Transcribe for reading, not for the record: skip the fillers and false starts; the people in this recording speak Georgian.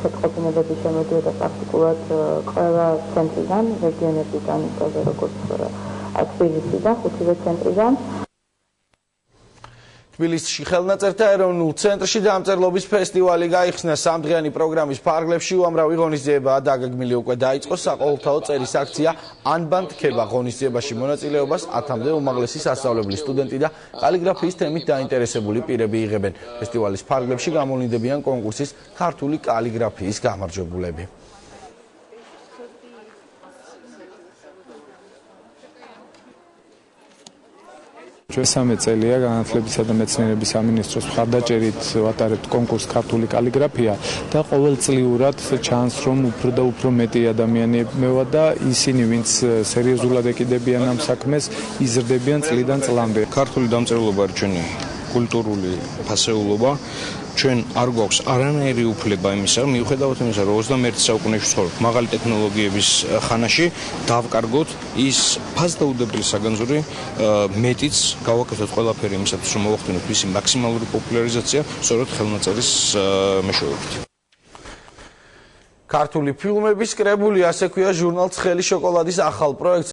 შეწყობინებები შემოდიოდა პრაქტიკულად ყველა ცენტრიდან, რეგიონებიდან, ისევე როგორც თბილისიდან, ხუთივე ცენტრიდან. თბილისში ხელნაწერთა ეროვნულ ცენტრში დამწერლობის ფესტივალი გაიხსნა. სამდღიანი პროგრამის ფარგლებში უამრავი ღონისძიებაა დაგეგმილი. უკვე დაიწყო საყოველთაო წერის აქცია ანბანდქება. ღონისძიებაში მონაწილეობას 1000-მდე უმაღლესი სასწავლებლის სტუდენტი და კალიგრაფიის თემით დაინტერესებული პირები იღებენ. ფესტივალის ფარგლებში გამოვლინდებიან კონკურსის ქართული კალიგრაფიის გამარჯვებულები. მესამე წელია განათლებისა და მეცნიერების სამინისტროს მხარდაჭერით ვატარებთ კონკურს ქართული კალიგრაფია და ყოველწლიურად ჩანს, რომ უფრო და უფრო მეტი ადამიანი მევა და ისინი, ვინც სერიოზულად ეკიდებიან ამ საქმეს, იზრდებიან წლიდან წლამდე. ქართული დამწერლობა არის ჩვენი კულტურული ფასეულობა. ჩვენ არ გვაქვს არანაირი უფლება იმისა, რომ მიუხედავად იმისა, რომ 21 საუკუნეში ვცხოვრობ მაღალი ტექნოლოგიების ხანაში, დავკარგოთ ის ფასდაუდებელი საგანძური, მეტიც გავაკეთოთ ყველაფერი იმისათვის, რომ მოვახდინოთ მისი მაქსიმალური პოპულარიზაცია, სწორედ ხელნაწერის მეშვეობით. ქართული ფილმების კრებული, ასე ქვია ჟურნალ ცხელი შოკოლადის ახალ პროექტს.